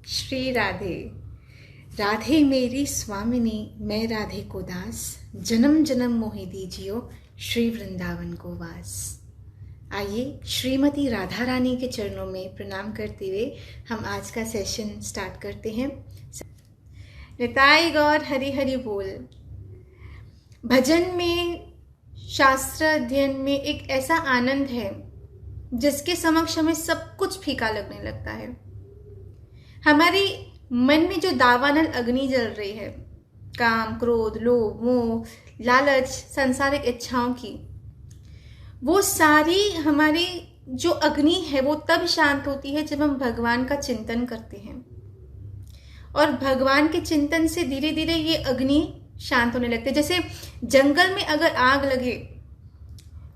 श्री राधे। राधे मेरी स्वामिनी, मैं राधे को दास, जन्म जन्म मोहि दीजियो, श्री वृंदावन को वास। आइए श्रीमती राधा रानी के चरणों में प्रणाम करते हुए हम आज का सेशन स्टार्ट करते हैं। निताई गौर हरि हरि बोल। भजन में, शास्त्र अध्ययन में एक ऐसा आनंद है जिसके समक्ष हमें सब कुछ फीका लगने लगता है। हमारी मन में जो दावानल अग्नि जल रही है, काम, क्रोध, लोभ, मोह, लालच, सांसारिक इच्छाओं की, वो सारी हमारी जो अग्नि है वो तब शांत होती है जब हम भगवान का चिंतन करते हैं। और भगवान के चिंतन से धीरे धीरे ये अग्नि शांत होने लगती है। जैसे जंगल में अगर आग लगे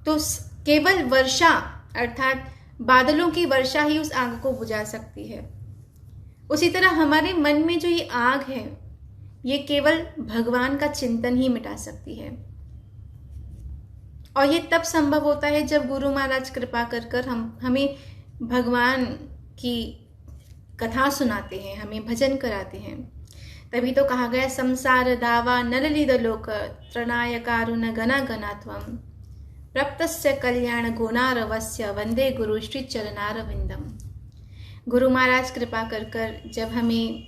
तो केवल वर्षा अर्थात बादलों की वर्षा ही उस आग को बुझा सकती है। उसी तरह हमारे मन में जो ये आग है, ये केवल भगवान का चिंतन ही मिटा सकती है। और ये तब संभव होता है जब गुरु महाराज कृपा कर कर हमें भगवान की कथा सुनाते हैं, हमें भजन कराते हैं। तभी तो कहा गया, संसार दावा नललिद लोक त्रणाय कारुण गना गनात्वम प्रप्तस्य कल्याण गुणारवस्य वंदे गुरु श्री चरणारविंदम। गुरु महाराज कृपा कर कर जब हमें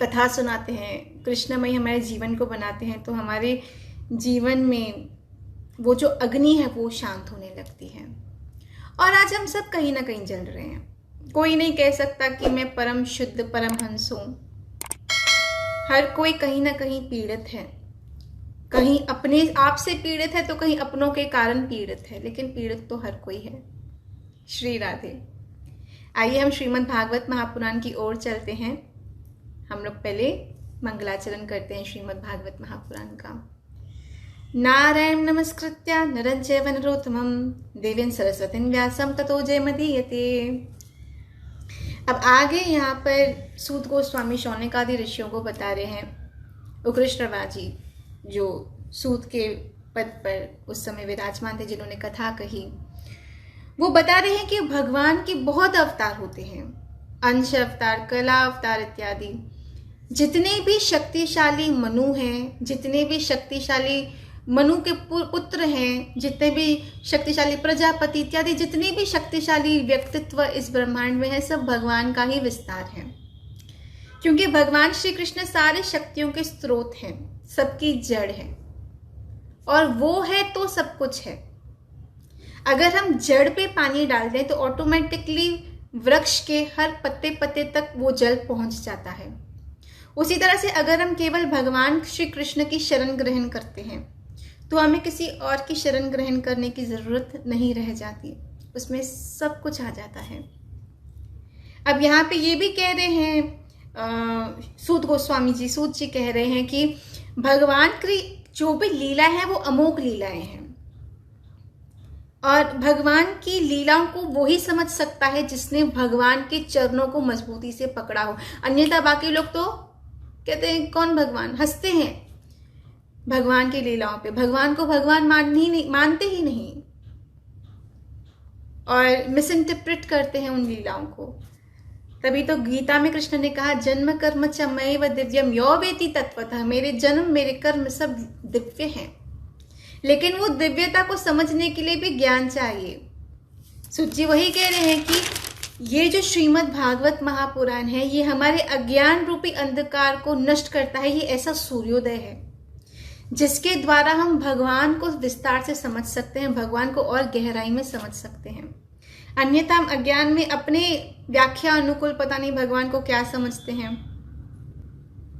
कथा सुनाते हैं, कृष्णमय हमारे जीवन को बनाते हैं, तो हमारे जीवन में वो जो अग्नि है वो शांत होने लगती है। और आज हम सब कहीं ना कहीं जल रहे हैं। कोई नहीं कह सकता कि मैं परम शुद्ध परमहंस हूं। हर कोई कहीं ना कहीं पीड़ित है, कहीं अपने आप से पीड़ित है तो कहीं अपनों के कारण पीड़ित है, लेकिन पीड़ित तो हर कोई है। श्री राधे। आइए हम श्रीमद् भागवत महापुराण की ओर चलते हैं। हम लोग पहले मंगलाचरण करते हैं श्रीमद् भागवत महापुराण का। नारायण नमस्कृत्य नरं चैव नरोत्तमं देवीं सरस्वतीं व्यासं ततो जयमुदीरये। अब आगे यहाँ पर सूत गोस्वामी शौनक आदि ऋषियों को बता रहे हैं। उकृष्णवा जी जो सूत के पद पर उस समय विराजमान थे, जिन्होंने कथा कही, वो बता रहे हैं कि भगवान के बहुत अवतार होते हैं, अंश अवतार, कला अवतार इत्यादि। जितने भी शक्तिशाली मनु हैं, जितने भी शक्तिशाली मनु के पुत्र हैं, जितने भी शक्तिशाली प्रजापति इत्यादि, जितने भी शक्तिशाली व्यक्तित्व इस ब्रह्मांड में है, सब भगवान का ही विस्तार है। क्योंकि भगवान श्री कृष्ण सारे शक्तियों के स्रोत हैं, सबकी जड़ है, और वो है तो सब कुछ है। अगर हम जड़ पे पानी डाल दें तो ऑटोमेटिकली वृक्ष के हर पत्ते पत्ते तक वो जल पहुंच जाता है। उसी तरह से अगर हम केवल भगवान श्री कृष्ण की शरण ग्रहण करते हैं तो हमें किसी और की शरण ग्रहण करने की जरूरत नहीं रह जाती, उसमें सब कुछ आ जाता है। अब यहाँ पे ये भी कह रहे हैं सूत गोस्वामी जी, सूत जी कह रहे हैं कि भगवान की जो भी लीला है वो अमोघ लीलाएं हैं, और भगवान की लीलाओं को वो ही समझ सकता है जिसने भगवान के चरणों को मजबूती से पकड़ा हो। अन्यथा बाकी लोग तो कहते हैं कौन भगवान, हंसते हैं भगवान की लीलाओं पे, भगवान को भगवान मानते ही नहीं, और मिस इंटरप्रेट करते हैं उन लीलाओं को। तभी तो गीता में कृष्ण ने कहा, जन्म कर्म च मयैव दिव्यम यो वेति तत्वतः। मेरे जन्म मेरे कर्म सब दिव्य हैं, लेकिन वो दिव्यता को समझने के लिए भी ज्ञान चाहिए। सुजी वही कह रहे हैं कि ये जो श्रीमद् भागवत महापुराण है, ये हमारे अज्ञान रूपी अंधकार को नष्ट करता है। ये ऐसा सूर्योदय है जिसके द्वारा हम भगवान को विस्तार से समझ सकते हैं, भगवान को और गहराई में समझ सकते हैं। अन्यथा हम अज्ञान में अपने व्याख्या अनुकूल पता नहीं भगवान को क्या समझते हैं।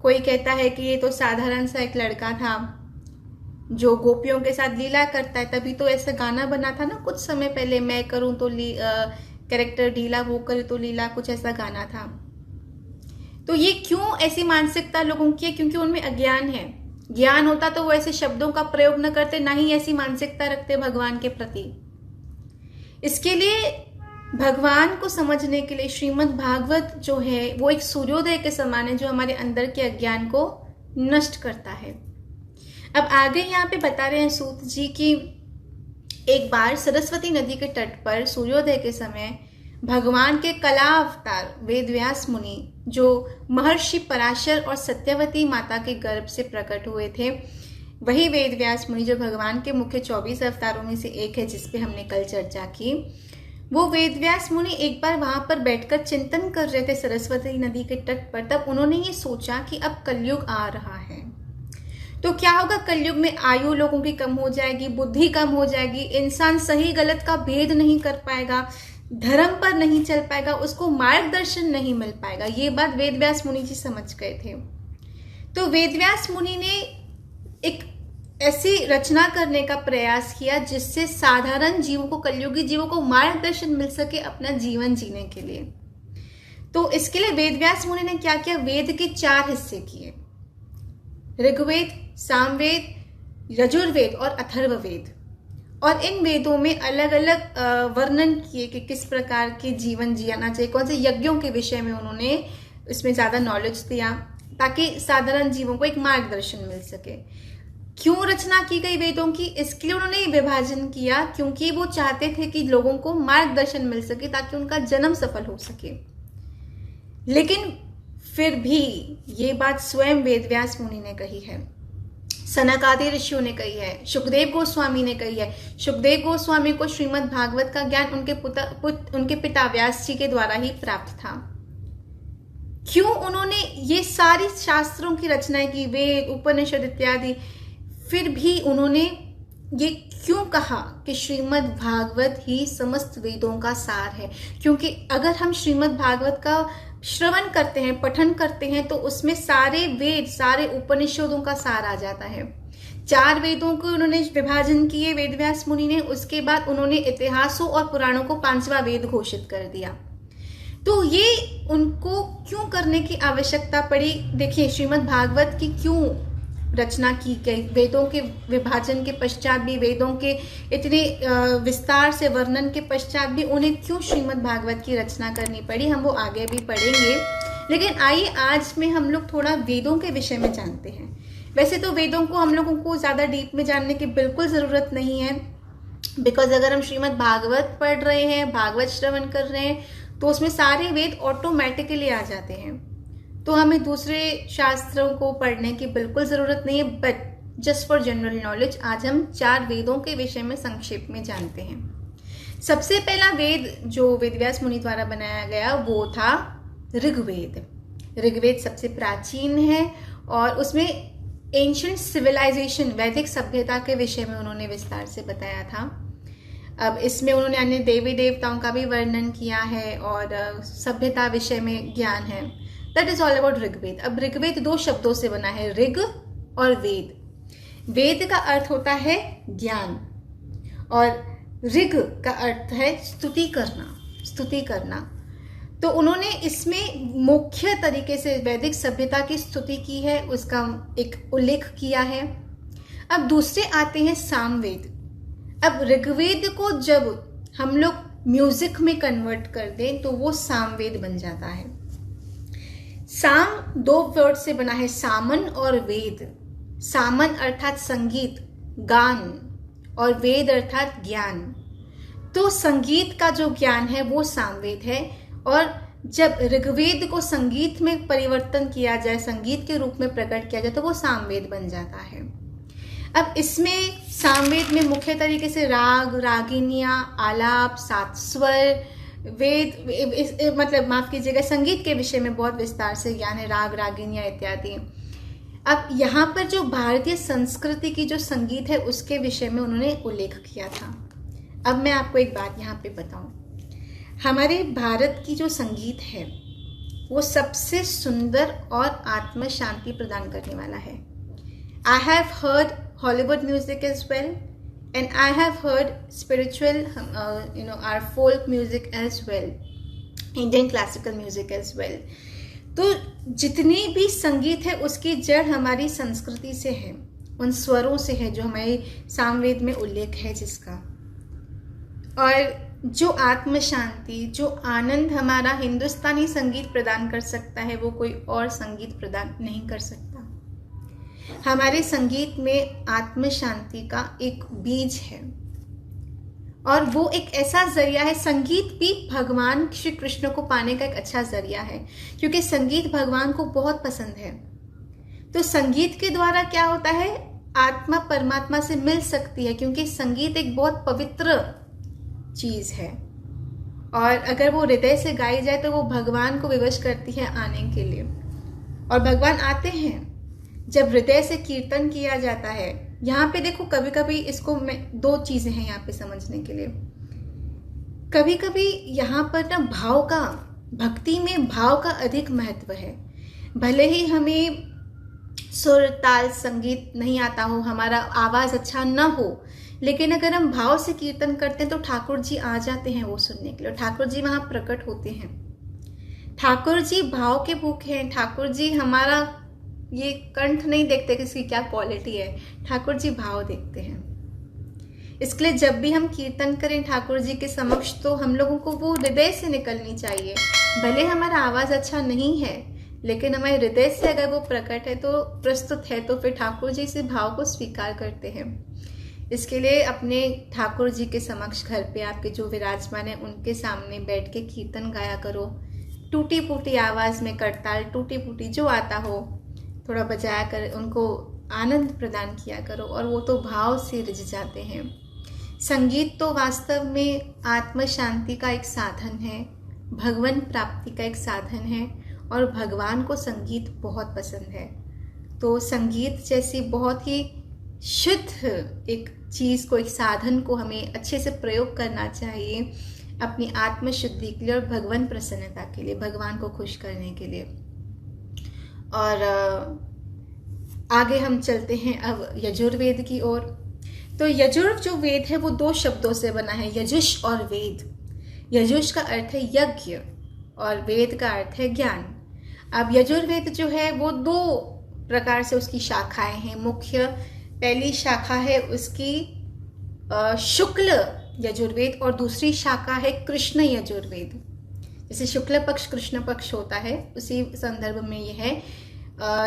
कोई कहता है कि ये तो साधारण सा एक लड़का था जो गोपियों के साथ लीला करता है, तभी तो ऐसा गाना बना था ना कुछ समय पहले, मैं करूं तो कैरेक्टर ढीला, वो करे तो लीला, कुछ ऐसा गाना था। तो ये क्यों ऐसी मानसिकता लोगों की है? क्योंकि उनमें अज्ञान है। ज्ञान होता तो वो ऐसे शब्दों का प्रयोग न करते, ना ही ऐसी मानसिकता रखते भगवान के प्रति। इसके लिए भगवान को समझने के लिए श्रीमद् भागवत जो है वो एक सूर्योदय के समान है, जो हमारे अंदर के अज्ञान को नष्ट करता है। अब आगे यहाँ पे बता रहे हैं सूत जी की एक बार सरस्वती नदी के तट पर सूर्योदय के समय भगवान के कला अवतार वेद व्यास मुनि जो महर्षि पराशर और सत्यवती माता के गर्भ से प्रकट हुए थे, वही वेद व्यास मुनि जो भगवान के मुख्य 24 अवतारों में से एक है, जिस पे हमने कल चर्चा की, वो वेद व्यास मुनि एक बार वहां पर बैठकर चिंतन कर रहे थे सरस्वती नदी के तट पर। तब उन्होंने ये सोचा कि अब कलयुग आ रहा है, तो क्या होगा, कलयुग में आयु लोगों की कम हो जाएगी, बुद्धि कम हो जाएगी, इंसान सही गलत का भेद नहीं कर पाएगा, धर्म पर नहीं चल पाएगा, उसको मार्गदर्शन नहीं मिल पाएगा। ये बात वेदव्यास मुनि जी समझ गए थे। तो वेदव्यास मुनि ने एक ऐसी रचना करने का प्रयास किया जिससे साधारण जीवों को, कलयुगी जीवों को मार्गदर्शन मिल सके अपना जीवन जीने के लिए। तो इसके लिए वेदव्यास मुनि ने क्या किया, वेद के 4 हिस्से किए, ऋग्वेद, सामवेद, यजुर्वेद और अथर्ववेद। और इन वेदों में अलग अलग वर्णन किए कि किस प्रकार के जीवन जियाना चाहिए, कौन से यज्ञों के विषय में उन्होंने इसमें ज्यादा नॉलेज दिया, ताकि साधारण जीवों को एक मार्गदर्शन मिल सके। क्यों रचना की गई वेदों की, इसके लिए उन्होंने विभाजन किया क्योंकि वो चाहते थे कि लोगों को मार्गदर्शन मिल सके ताकि उनका जन्म सफल हो सके। लेकिन फिर भी ये बात स्वयं वेदव्यास मुनि ने कही है, सनक आदि ऋषियों ने कही है, सुखदेव गोस्वामी ने कही है। सुखदेव गोस्वामी को श्रीमद् भागवत का ज्ञान उनके पिता व्यास जी के द्वारा ही प्राप्त था। क्यों उन्होंने ये सारी शास्त्रों की रचनाएं की, वेद, उपनिषद इत्यादि, फिर भी उन्होंने ये क्यों कहा कि श्रीमद् भागवत ही समस्त वेदों का सार है? क्योंकि अगर हम श्रीमद् भागवत का श्रवण करते हैं, पठन करते हैं, तो उसमें सारे वेद, सारे उपनिषदों का सार आ जाता है। 4 वेदों को उन्होंने विभाजन किए वेदव्यास मुनि ने। उसके बाद उन्होंने इतिहासों और पुराणों को 5वां वेद घोषित कर दिया। तो ये उनको क्यों करने की आवश्यकता पड़ी? देखिए, श्रीमद् भागवत की क्यों रचना की गई, वेदों के विभाजन के पश्चात भी, वेदों के इतने विस्तार से वर्णन के पश्चात भी उन्हें क्यों श्रीमद् भागवत की रचना करनी पड़ी, हम वो आगे भी पढ़ेंगे। लेकिन आइए आज में हम लोग थोड़ा वेदों के विषय में जानते हैं। वैसे तो वेदों को हम लोगों को ज्यादा डीप में जानने की बिल्कुल जरूरत नहीं है, बिकॉज अगर हम श्रीमद् भागवत पढ़ रहे हैं, भागवत श्रवण कर रहे हैं, तो उसमें सारे वेद ऑटोमेटिकली आ जाते हैं। तो हमें दूसरे शास्त्रों को पढ़ने की बिल्कुल जरूरत नहीं है। But just for general knowledge आज हम 4 वेदों के विषय में संक्षेप में जानते हैं। सबसे पहला वेद जो वेदव्यास मुनि द्वारा बनाया गया वो था ऋग्वेद। ऋग्वेद सबसे प्राचीन है और उसमें एंशिएंट सिविलाइजेशन, वैदिक सभ्यता के विषय में उन्होंने विस्तार से बताया था। अब इसमें उन्होंने अन्य देवी देवताओं का भी वर्णन किया है और सभ्यता विषय में ज्ञान है। That is all about Rigveda. अब ऋग्वेद 2 शब्दों से बना है, ऋग और वेद। वेद का अर्थ होता है ज्ञान और ऋग का अर्थ है स्तुति करना। तो उन्होंने इसमें मुख्य तरीके से वैदिक सभ्यता की स्तुति की है, उसका एक उल्लेख किया है। अब दूसरे आते हैं सामवेद। अब ऋग्वेद को जब हम लोग म्यूजिक में कन्वर्ट कर दें तो वो सामवेद बन जाता है। साम 2 वर्ड से बना है, सामन और वेद। सामन अर्थात संगीत, गान, और वेद अर्थात ज्ञान। तो संगीत का जो ज्ञान है वो सामवेद है। और जब ऋग्वेद को संगीत में परिवर्तन किया जाए, संगीत के रूप में प्रकट किया जाए, तो वो सामवेद बन जाता है। अब इसमें सामवेद में मुख्य तरीके से राग, रागिनियां, आलाप, 7 स्वर, वेद मतलब माफ कीजिएगा, संगीत के विषय में बहुत विस्तार से ज्ञान है, राग, रागिनियां इत्यादि। अब यहाँ पर जो भारतीय संस्कृति की जो संगीत है उसके विषय में उन्होंने उल्लेख किया था। अब मैं आपको एक बात यहाँ पे बताऊं, हमारे भारत की जो संगीत है वो सबसे सुंदर और आत्म शांति प्रदान करने वाला है। I have heard Hollywood music as well and I have heard spiritual our folk music as well, Indian classical music as well। तो जितनी भी संगीत है उसकी जड़ हमारी संस्कृति से है, उन स्वरों से है जो हमारे सामवेद में उल्लेख है जिसका। और जो आत्म शांति, जो आनंद हमारा हिंदुस्तानी संगीत प्रदान कर सकता है वो कोई और संगीत प्रदान नहीं कर सकता। हमारे संगीत में आत्म शांति का एक बीज है और वो एक ऐसा जरिया है, संगीत भी भगवान श्री कृष्ण को पाने का एक अच्छा जरिया है, क्योंकि संगीत भगवान को बहुत पसंद है। तो संगीत के द्वारा क्या होता है, आत्मा परमात्मा से मिल सकती है, क्योंकि संगीत एक बहुत पवित्र चीज है, और अगर वो हृदय से गाई जाए तो वो भगवान को विवश करती है आने के लिए। और भगवान आते हैं जब हृदय से कीर्तन किया जाता है। यहाँ पे देखो, कभी कभी इसको मैं, दो चीजें हैं यहाँ पे समझने के लिए। कभी कभी यहाँ पर ना भाव का, भक्ति में भाव का अधिक महत्व है। भले ही हमें सुर ताल संगीत नहीं आता हो, हमारा आवाज अच्छा ना हो, लेकिन अगर हम भाव से कीर्तन करते हैं तो ठाकुर जी आ जाते हैं वो सुनने के लिए। ठाकुर जी वहां प्रकट होते हैं। ठाकुर जी भाव के भूखे हैं। ठाकुर जी हमारा ये कंठ नहीं देखते कि इसकी क्या क्वालिटी है, ठाकुर जी भाव देखते हैं। इसके लिए जब भी हम कीर्तन करें ठाकुर जी के समक्ष, तो हम लोगों को वो हृदय से निकलनी चाहिए। भले हमारा आवाज अच्छा नहीं है, लेकिन हमारे हृदय से अगर वो प्रकट है, तो प्रस्तुत है, तो फिर ठाकुर जी से भाव को स्वीकार करते हैं। इसके लिए अपने ठाकुर जी के समक्ष घर पे आपके जो विराजमान है उनके सामने बैठ के कीर्तन गाया करो। टूटी फूटी आवाज में करताल, टूटी फूटी जो आता हो, थोड़ा बजाया कर उनको आनंद प्रदान किया करो, और वो तो भाव से रिझ जाते हैं। संगीत तो वास्तव में आत्म शांति का एक साधन है, भगवान प्राप्ति का एक साधन है, और भगवान को संगीत बहुत पसंद है। तो संगीत जैसी बहुत ही शुद्ध एक चीज को, एक साधन को हमें अच्छे से प्रयोग करना चाहिए अपनी आत्म शुद्धि के लिए और भगवान प्रसन्नता के लिए, भगवान को खुश करने के लिए। और आगे हम चलते हैं अब यजुर्वेद की ओर। तो यजुर जो वेद है वो दो शब्दों से बना है, यजुष और वेद। यजुष का अर्थ है यज्ञ और वेद का अर्थ है ज्ञान। अब यजुर्वेद जो है वो दो प्रकार से उसकी शाखाएं हैं। मुख्य पहली शाखा है उसकी शुक्ल यजुर्वेद, और दूसरी शाखा है कृष्ण यजुर्वेद। जैसे शुक्ल पक्ष कृष्ण पक्ष होता है, उसी संदर्भ में यह है।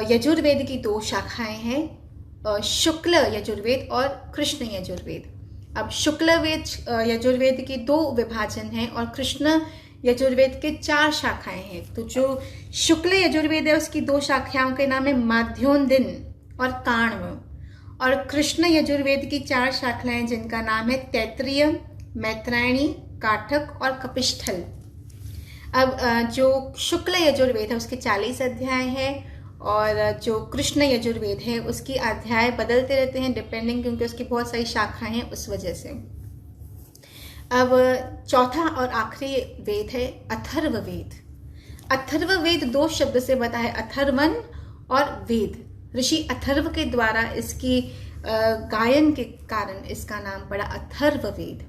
यजुर्वेद की दो शाखाएं हैं, शुक्ल यजुर्वेद और कृष्ण यजुर्वेद। अब शुक्ल वेद यजुर्वेद की दो विभाजन हैं और कृष्ण यजुर्वेद के 4 शाखाएं हैं। तो जो शुक्ल यजुर्वेद है उसकी 2 शाखाओं के नाम है माध्योन्दिन और काण्व, और कृष्ण यजुर्वेद की 4 शाखाएं जिनका नाम है तैत्तिरीय, मैत्रायणी, काठक और कपिष्ठल। अब जो शुक्ल यजुर्वेद है उसके 40 अध्याय हैं, और जो कृष्ण यजुर्वेद है उसकी अध्याय बदलते रहते हैं डिपेंडिंग, क्योंकि उसकी बहुत सारी शाखाएं हैं उस वजह से। अब चौथा और आखिरी वेद है अथर्व वेद। अथर्व वेद 2 शब्द से बना है, अथर्वन और वेद। ऋषि अथर्व के द्वारा इसकी गायन के कारण इसका नाम पड़ा अथर्व वेद।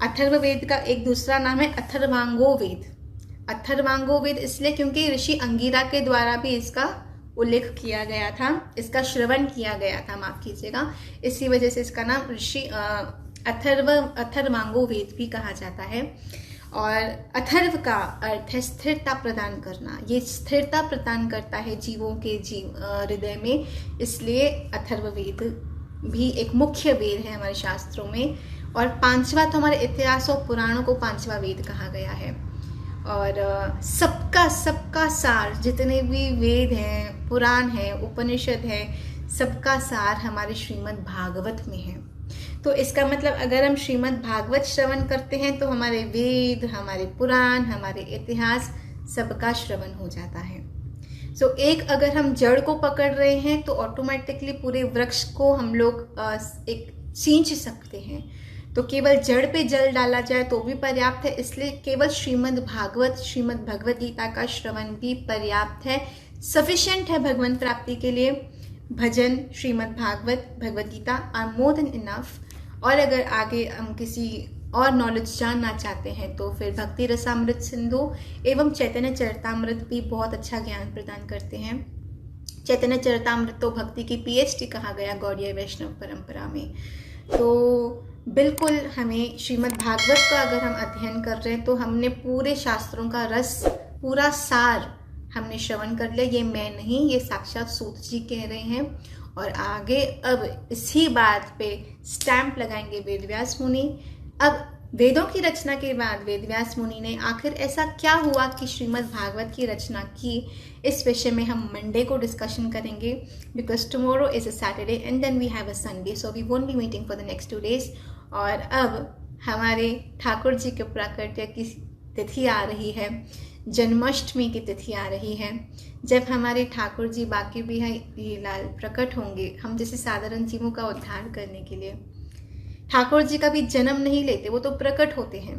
अथर्व वेद का एक दूसरा नाम है अथर्वांगो वेद। अथर्वांगो वेद इसलिए क्योंकि ऋषि अंगिरा के द्वारा भी इसका उल्लेख किया गया था, इसका श्रवण किया गया था, माफ कीजिएगा, इसी वजह से इसका नाम ऋषि अथर्वांगो वेद भी कहा जाता है। और अथर्व का अर्थ है स्थिरता प्रदान करना। ये स्थिरता प्रदान करता है जीवों के हृदय में, इसलिए अथर्व वेद भी एक मुख्य वेद है हमारे शास्त्रों में। और 5वां तो हमारे इतिहास और पुराणों को 5वां वेद कहा गया है। और सबका सार, जितने भी वेद हैं, पुराण है, उपनिषद है, सबका सार हमारे श्रीमद् भागवत में है। तो इसका मतलब अगर हम श्रीमद् भागवत श्रवण करते हैं तो हमारे वेद, हमारे पुराण, हमारे इतिहास सबका श्रवण हो जाता है। सो एक अगर हम जड़ को पकड़ रहे हैं तो ऑटोमेटिकली पूरे वृक्ष को हम लोग एक सींच सकते हैं। तो केवल जड़ पे जल डाला जाए तो भी पर्याप्त है, इसलिए केवल श्रीमद् भागवत, श्रीमद् भगवद गीता का श्रवण भी पर्याप्त है, सफिशिएंट है भगवान प्राप्ति के लिए। भजन, Shrimad Bhagavat, Bhagavad Gita are more than enough. और अगर आगे हम किसी और नॉलेज जानना चाहते हैं तो फिर भक्ति रसामृत सिंधु एवं चैतन्य चरितामृत भी बहुत अच्छा ज्ञान प्रदान करते हैं। चैतन्य चरितामृत तो भक्ति की PhD कहा गया गौड़ीय वैष्णव परंपरा में। तो बिल्कुल हमें श्रीमद् भागवत का अगर हम अध्ययन कर रहे हैं तो हमने पूरे शास्त्रों का रस, पूरा सार हमने श्रवण कर लिया। ये मैं नहीं, ये साक्षात सूत जी कह रहे हैं। और आगे अब इसी बात पे स्टैंप लगाएंगे वेद व्यास मुनि। अब वेदों की रचना के बाद वेदव्यास मुनि ने आखिर ऐसा क्या हुआ कि श्रीमद् भागवत की रचना की, इस विषय में हम मंडे को डिस्कशन करेंगे, because tomorrow is a Saturday and then we have a Sunday, so we won't be meeting for the next 2 days। और अब हमारे ठाकुर जी के प्राकट्य की तिथि आ रही है, जन्माष्टमी की तिथि आ रही है, जब हमारे ठाकुर जी बाकी बिहारी लाल प्रकट होंगे हम जैसे साधारण जीवों का उद्धार करने के लिए। ठाकुर जी का भी जन्म नहीं लेते, वो तो प्रकट होते हैं,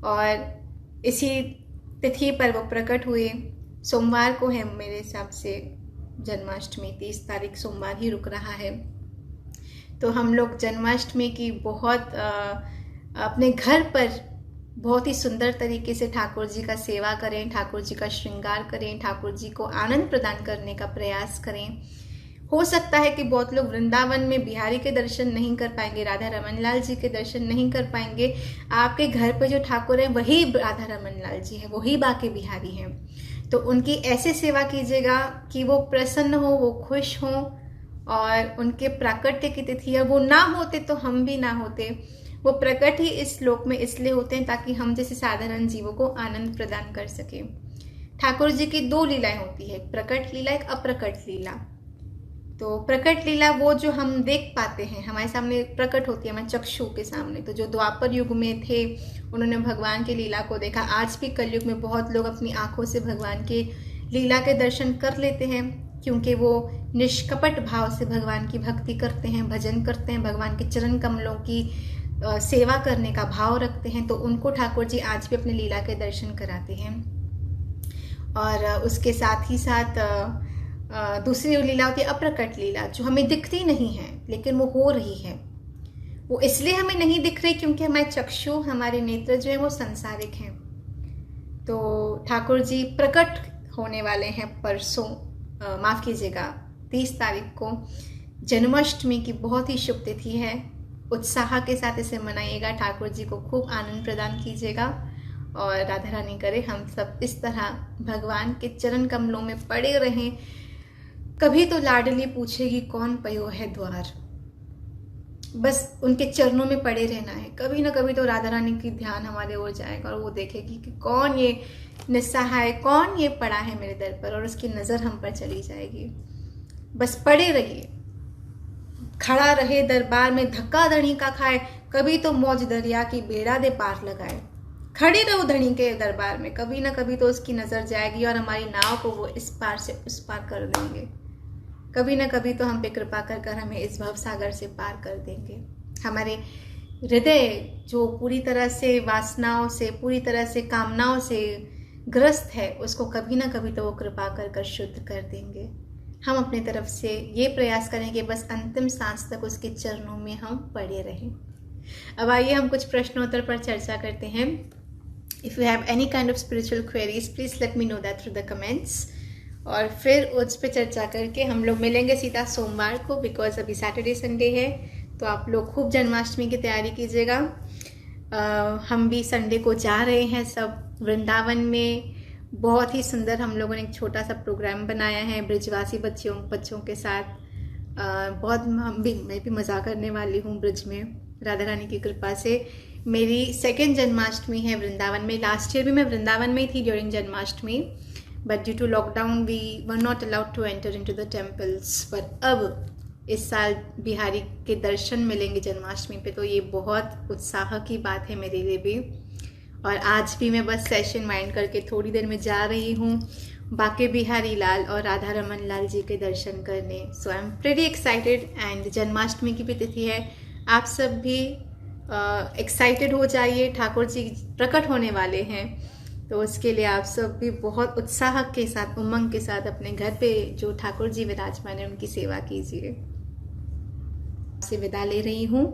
और इसी तिथि पर वो प्रकट हुए। सोमवार को है मेरे हिसाब से जन्माष्टमी, 30 तारीख सोमवार ही रुक रहा है। तो हम लोग जन्माष्टमी की बहुत अपने घर पर बहुत ही सुंदर तरीके से ठाकुर जी का सेवा करें, ठाकुर जी का श्रृंगार करें, ठाकुर जी को आनंद प्रदान करने का प्रयास करें। हो सकता है कि बहुत लोग वृंदावन में बिहारी के दर्शन नहीं कर पाएंगे, राधा रमन लाल जी के दर्शन नहीं कर पाएंगे। आपके घर पर जो ठाकुर हैं वही राधा रमन लाल जी हैं, वही बाके बिहारी हैं। तो उनकी ऐसे सेवा कीजिएगा कि वो प्रसन्न हो, वो खुश हो, और उनके प्राकट्य की तिथि है, वो ना होते तो हम भी ना होते। वो प्रकट ही इस लोक में इसलिए होते हैं ताकि हम जैसे साधारण जीवों को आनंद प्रदान कर सके। ठाकुर जी की 2 लीलाएं होती है, प्रकट लीला, एक अप्रकट लीला। तो प्रकट लीला वो जो हम देख पाते हैं, हमारे सामने प्रकट होती है, हमारे चक्षु के सामने। तो जो द्वापर युग में थे उन्होंने भगवान की लीला को देखा। आज भी कलयुग में बहुत लोग अपनी आंखों से भगवान के लीला के दर्शन कर लेते हैं, क्योंकि वो निष्कपट भाव से भगवान की भक्ति करते हैं, भजन करते हैं, भगवान के चरण कमलों की सेवा करने का भाव रखते हैं। तो उनको ठाकुर जी आज भी अपनी लीला के दर्शन कराते हैं। और उसके साथ ही साथ दूसरी लीला होती है अप्रकट लीला, जो हमें दिखती नहीं है लेकिन वो हो रही है। वो इसलिए हमें नहीं दिख रही क्योंकि हमारे चक्षु, हमारे नेत्र जो है वो संसारिक हैं। तो ठाकुर जी प्रकट होने वाले हैं परसों, माफ़ कीजिएगा 30 तारीख को। जन्माष्टमी की बहुत ही शुभ तिथि है, उत्साह के साथ इसे मनाइएगा, ठाकुर जी को खूब आनंद प्रदान कीजिएगा, और राधा रानी करे हम सब इस तरह भगवान के चरण कमलों में पड़े रहें। कभी तो लाडली पूछेगी कौन पयो है द्वार, बस उनके चरणों में पड़े रहना है। कभी ना कभी तो राधा रानी की ध्यान हमारे ओर जाएगा और वो देखेगी कि कौन ये निस्सहाय, कौन ये पड़ा है मेरे दर पर, और उसकी नज़र हम पर चली जाएगी। बस पड़े रहिए, खड़ा रहे दरबार में, धक्का धनी का खाए, कभी तो मौज दरिया की बेड़ा दे पार लगाए। खड़ी रहो धनी के दरबार में, कभी ना कभी तो उसकी नज़र जाएगी और हमारी नाव को वो इस पार से उस पार कर देंगे। कभी ना कभी तो हम पे कृपा कर हमें इस भव सागर से पार कर देंगे। हमारे हृदय जो पूरी तरह से वासनाओं से, पूरी तरह से कामनाओं से ग्रस्त है, उसको कभी ना कभी तो वो कृपा कर शुद्ध कर देंगे। हम अपनी तरफ से ये प्रयास करें कि बस अंतिम सांस तक उसके चरणों में हम पड़े रहें। अब आइए हम कुछ प्रश्नोत्तर पर चर्चा करते हैं। If you have any kind of spiritual queries please let me know that through the comments, और फिर उस पर चर्चा करके हम लोग मिलेंगे सीधा सोमवार को, बिकॉज अभी सैटरडे संडे है। तो आप लोग खूब जन्माष्टमी की तैयारी कीजिएगा। हम भी संडे को जा रहे हैं सब वृंदावन में। बहुत ही सुंदर हम लोगों ने एक छोटा सा प्रोग्राम बनाया है ब्रिजवासी बच्चों के साथ। मैं भी मज़ा करने वाली हूँ ब्रिज में, राधा रानी की कृपा से। मेरी 2nd जन्माष्टमी है वृंदावन में। लास्ट ईयर भी मैं वृंदावन में ही थी during Janmashtami, but due to lockdown we were not allowed to enter into the temples. But अब इस साल बिहारी के दर्शन मिलेंगे जन्माष्टमी पे, तो ये बहुत उत्साह की बात है मेरे लिए भी। और आज भी मैं बस सेशन वाइंड करके थोड़ी देर में जा रही हूँ बाके बिहारी लाल और राधा रमन लाल जी के दर्शन करने। So I am pretty excited, and Janmashtami की भी तिथि है। आप सब भी एक्साइटेड हो जाइए, ठाकुर जी प्रकट होने वाले हैं, तो उसके लिए आप सब भी बहुत उत्साह के साथ, उमंग के साथ अपने घर पे जो ठाकुर जी विराजमान है उनकी सेवा कीजिए। आपसे विदा ले रही हूँ।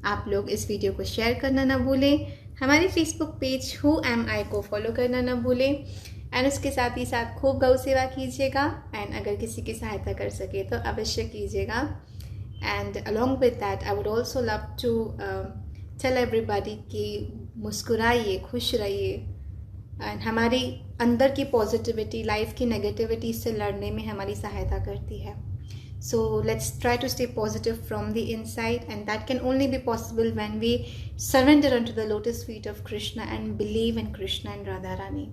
आप लोग इस वीडियो को शेयर करना ना भूलें, हमारे फेसबुक पेज हु एम आई को फॉलो करना ना भूलें, एंड उसके साथ ही साथ खूब गौ सेवा कीजिएगा, एंड अगर किसी की सहायता कर सके तो अवश्य कीजिएगा। And along with that I would also love to tell everybody कि मुस्कुराइए, खुश रहिए, एंड हमारी अंदर की पॉजिटिविटी लाइफ की नेगेटिविटी से लड़ने में हमारी सहायता करती है। So let's try to stay positive from the inside, and that can only be possible when we surrender unto the lotus feet of Krishna and believe in Krishna and Radharani.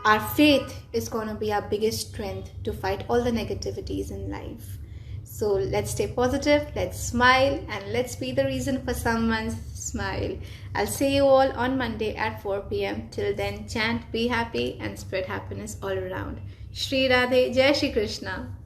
Our faith is going to be our biggest strength to fight all the negativities in life. So let's stay positive, let's smile, and let's be the reason for someone's smile. I'll see you all on Monday at 4 p.m. Till then, chant, be happy, and spread happiness all around. Shri Radhe, Jai Shri Krishna.